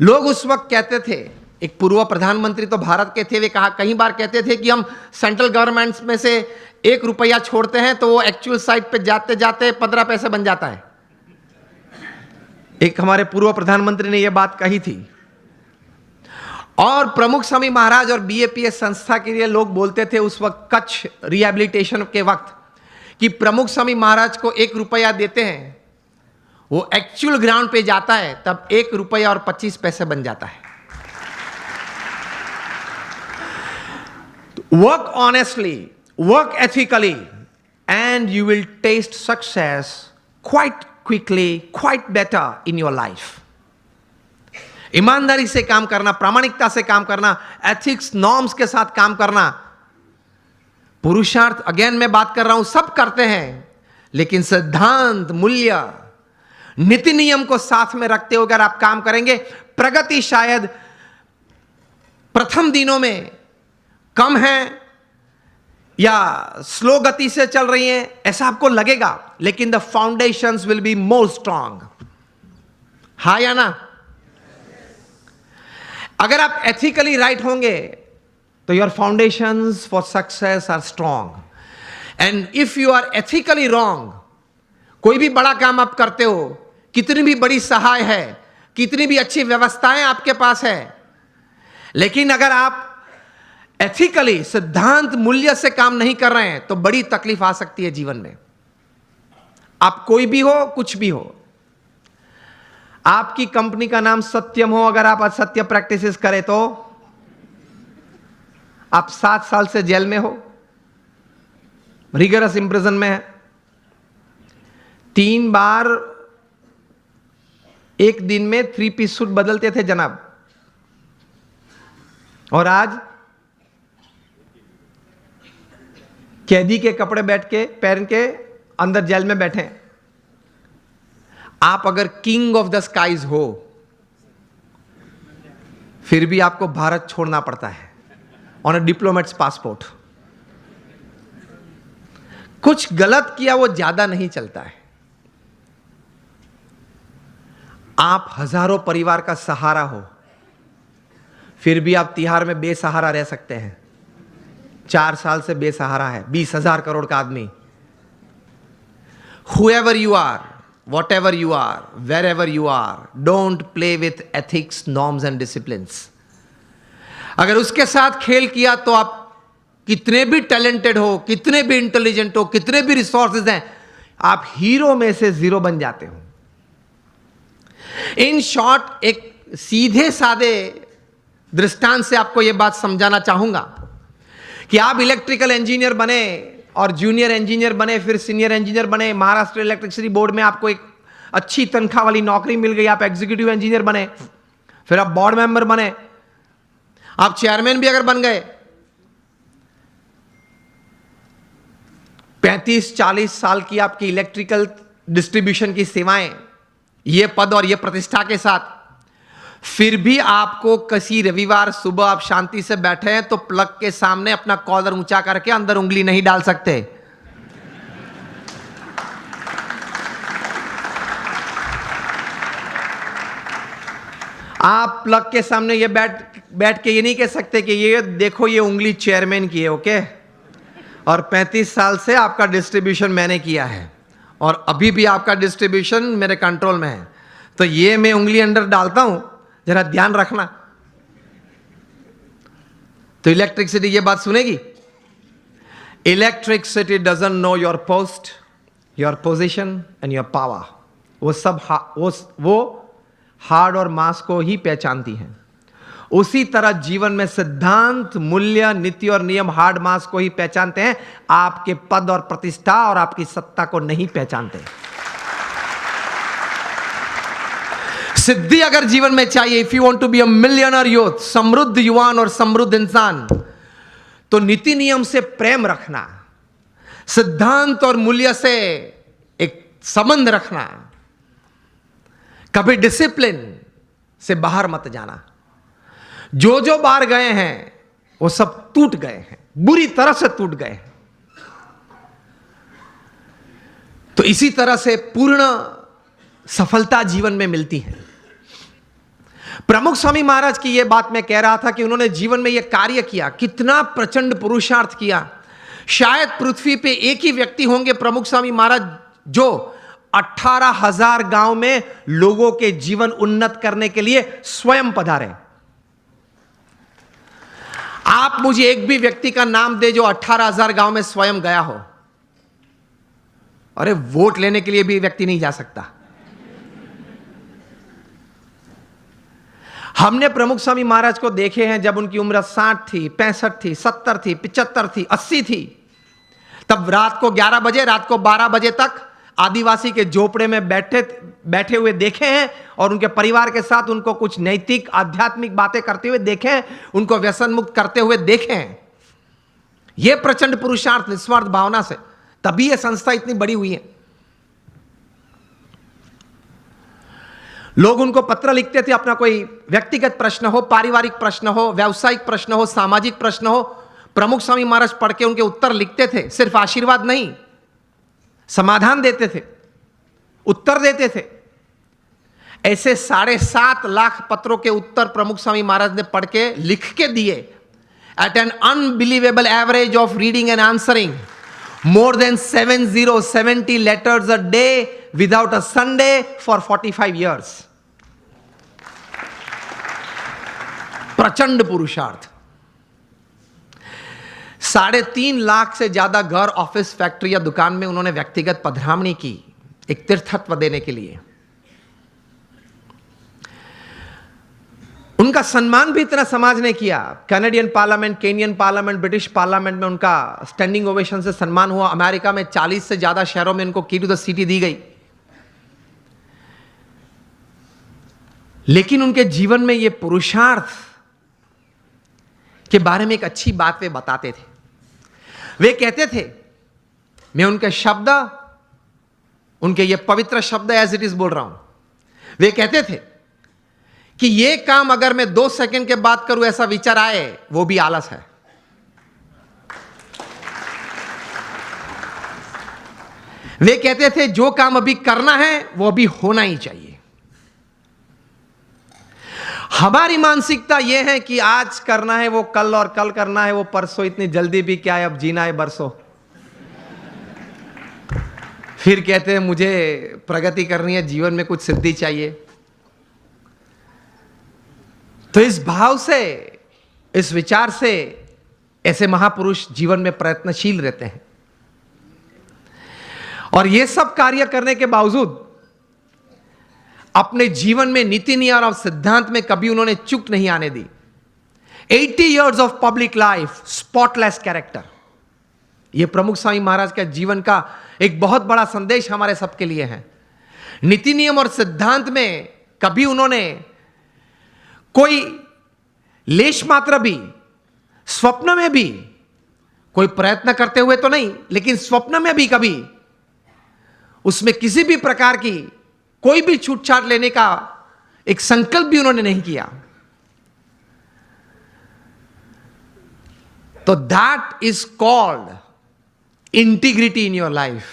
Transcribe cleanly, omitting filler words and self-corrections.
लोग उस वक्त कहते थे, एक पूर्व प्रधानमंत्री तो भारत के थे, वे कई बार कहते थे कि हम सेंट्रल गवर्नमेंट में से 1 रुपया छोड़ते हैं तो वो एक्चुअल साइट पे जाते जाते 15 पैसे बन जाता है। एक हमारे पूर्व प्रधानमंत्री ने यह बात कही थी। और प्रमुख स्वामी महाराज और बीएपीएस संस्था के लिए लोग बोलते थे उस वक्त कच्छ रिहैबिलिटेशन के वक्त कि प्रमुख स्वामी महाराज को 1 रुपया देते हैं, वो एक्चुअल ग्राउंड पे जाता है तब 1 रुपया और 25 पैसे बन जाता है। Work honestly, work ethically and you will taste success quite quickly, quite better in your life. ईमानदारी से काम करना, प्रामाणिकता से काम करना, एथिक्स नॉर्म्स के साथ काम करना। पुरुषार्थ अगेन मैं बात कर रहा हूं, सब करते हैं, लेकिन सिद्धांत, मूल्य, नीति नियम को साथ में रखते हुए अगर आप काम करेंगे, प्रगति शायद प्रथम दिनों में कम है या स्लो गति से चल रही है ऐसा आपको लगेगा, लेकिन the foundations will be more strong. हाँ या ना? अगर आप एथिकली राइट होंगे तो your foundations for success are strong, and if you are ethically wrong, कोई भी बड़ा काम आप करते हो, कितनी भी बड़ी सहाय है, कितनी भी अच्छी व्यवस्थाएं आपके पास है, लेकिन अगर आप एथिकली, सिद्धांत, मूल्य से काम नहीं कर रहे हैं तो बड़ी तकलीफ आ सकती है जीवन में। आप कोई भी हो, कुछ भी हो, आपकी कंपनी का नाम सत्यम हो, अगर आप असत्य प्रैक्टिसेस करें तो आप 7 साल से जेल में हो, रिगरस इंप्रिजन में है। 3 बार एक दिन में 3 पीस सूट बदलते थे जनाब, और आज कैदी के कपड़े पहन के अंदर जेल में बैठे हैं। आप अगर किंग ऑफ द स्काईज हो फिर भी आपको भारत छोड़ना पड़ता है ऑन अ डिप्लोमेट्स पासपोर्ट। कुछ गलत किया वो ज्यादा नहीं चलता है। आप हजारों परिवार का सहारा हो, फिर भी आप तिहाड़ में बेसहारा रह सकते हैं। 4 साल से बेसहारा है 20,000 करोड़ का आदमी। Whoever you are, whatever you are, wherever you are, don't play with ethics, norms and disciplines. अगर उसके साथ खेल किया तो आप कितने भी टैलेंटेड हो, कितने भी इंटेलिजेंट हो, कितने भी रिसोर्सेज हैं, आप हीरो में से 0 बन जाते हो। इन शॉर्ट, एक सीधे सादे दृष्टांत से आपको यह बात समझाना चाहूंगा कि आप इलेक्ट्रिकल इंजीनियर बने और जूनियर इंजीनियर बने, फिर सीनियर इंजीनियर बने, महाराष्ट्र इलेक्ट्रिसिटी बोर्ड में आपको एक अच्छी तनख्वाह वाली नौकरी मिल गई, आप एग्जीक्यूटिव इंजीनियर बने, फिर आप बोर्ड मेंबर बने, आप चेयरमैन भी अगर बन गए, 35-40 साल की आपकी इलेक्ट्रिकल डिस्ट्रीब्यूशन की सेवाएं, ये पद और ये प्रतिष्ठा के साथ, फिर भी आपको किसी रविवार सुबह आप शांति से बैठे हैं तो प्लग के सामने अपना कॉलर ऊंचा करके अंदर उंगली नहीं डाल सकते। आप प्लग के सामने ये बैठ के ये नहीं कह सकते कि ये देखो ये उंगली चेयरमैन की है, ओके, और 35 साल से आपका डिस्ट्रीब्यूशन मैंने किया है और अभी भी आपका डिस्ट्रीब्यूशन मेरे कंट्रोल में है, तो ये मैं उंगली अंदर डालता हूं, जरा ध्यान रखना। तो इलेक्ट्रिसिटी ये बात सुनेगी। Electricity doesn't know your post, your position and your power. वो सब वो हार्ड और मास को ही पहचानती हैं। उसी तरह जीवन में सिद्धांत, मूल्य, नीति और नियम हार्ड मास को ही पहचानते हैं, आपके पद और प्रतिष्ठा और आपकी सत्ता को नहीं पहचानते। सिद्धि अगर जीवन में चाहिए, if you want to be a millionaire youth, समृद्ध युवान और समृद्ध इंसान, तो नीति नियम से प्रेम रखना, सिद्धांत और मूल्य से एक संबंध रखना, कभी डिसिप्लिन से बाहर मत जाना। जो बाहर गए हैं वो सब टूट गए हैं, बुरी तरह से टूट गए हैं। तो इसी तरह से पूर्ण सफलता जीवन में मिलती है। प्रमुख स्वामी महाराज की यह बात मैं कह रहा था कि उन्होंने जीवन में यह कार्य किया, कितना प्रचंड पुरुषार्थ किया। शायद पृथ्वी पे एक ही व्यक्ति होंगे प्रमुख स्वामी महाराज जो 18,000 गांव में लोगों के जीवन उन्नत करने के लिए स्वयं पधारे। आप मुझे एक भी व्यक्ति का नाम दे जो 18,000 गांव में स्वयं गया हो। अरे वोट लेने के लिए भी व्यक्ति नहीं जा सकता। हमने प्रमुख स्वामी महाराज को देखे हैं जब उनकी उम्र 60 थी, 65 थी, 70 थी, 75 थी, 80 थी, तब रात को 11 बजे, रात को 12 बजे तक आदिवासी के झोपड़े में बैठे हुए देखे हैं और उनके परिवार के साथ उनको कुछ नैतिक आध्यात्मिक बातें करते हुए देखे हैं, उनको व्यसन मुक्त करते हुए देखे हैं। यह प्रचंड पुरुषार्थ निस्वार्थ भावना से, तभी यह संस्था इतनी बड़ी हुई है। लोग उनको पत्र लिखते थे, अपना कोई व्यक्तिगत प्रश्न हो, पारिवारिक प्रश्न हो, व्यावसायिक प्रश्न हो, सामाजिक प्रश्न हो, प्रमुख स्वामी महाराज पढ़ के उनके उत्तर लिखते थे। सिर्फ आशीर्वाद नहीं, समाधान देते थे, उत्तर देते थे। ऐसे 7.5 लाख पत्रों के उत्तर प्रमुख स्वामी महाराज ने पढ़ के लिख के दिए। At an unbelievable average of reading and answering more than 70 letters a day without a Sunday for 45 years. प्रचंड पुरुषार्थ। 3.5 लाख से ज्यादा घर, ऑफिस, फैक्ट्री या दुकान में उन्होंने व्यक्तिगत पधरामणी की, एक तीर्थत्व देने के लिए। उनका सम्मान भी इतना समाज ने किया। Canadian parliament, Kenyon parliament, British parliament में उनका स्टैंडिंग ओवेशन से सम्मान हुआ। अमेरिका में 40 से ज्यादा शहरों में उनको की टू द सिटी दी गई। लेकिन उनके जीवन में यह पुरुषार्थ के बारे में एक अच्छी बात वे बताते थे। वे कहते थे, मैं उनके शब्द, उनके ये पवित्र शब्द एज इट इज बोल रहा हूं। वे कहते थे कि ये काम अगर मैं 2 सेकंड के बाद करूं, ऐसा विचार आए, वो भी आलस है। वे कहते थे जो काम अभी करना है वो अभी होना ही चाहिए। हमारी मानसिकता यह है कि आज करना है वो कल, और कल करना है वो परसों। इतनी जल्दी भी क्या है, अब जीना है बरसों। फिर कहते हैं मुझे प्रगति करनी है, जीवन में कुछ सिद्धि चाहिए। तो इस भाव से, इस विचार से ऐसे महापुरुष जीवन में प्रयत्नशील रहते हैं। और ये सब कार्य करने के बावजूद अपने जीवन में नीति नियम और सिद्धांत में कभी उन्होंने चूक नहीं आने दी। 80 years of public life, spotless character. यह प्रमुख स्वामी महाराज के जीवन का एक बहुत बड़ा संदेश हमारे सबके लिए है। नीति नियम और सिद्धांत में कभी उन्होंने कोई लेश मात्र भी, स्वप्न में भी, कोई प्रयत्न करते हुए तो नहीं, लेकिन स्वप्न में भी कभी उसमें किसी भी प्रकार की कोई भी छूटछाट लेने का एक संकल्प भी उन्होंने नहीं किया। तो that is called integrity in your life.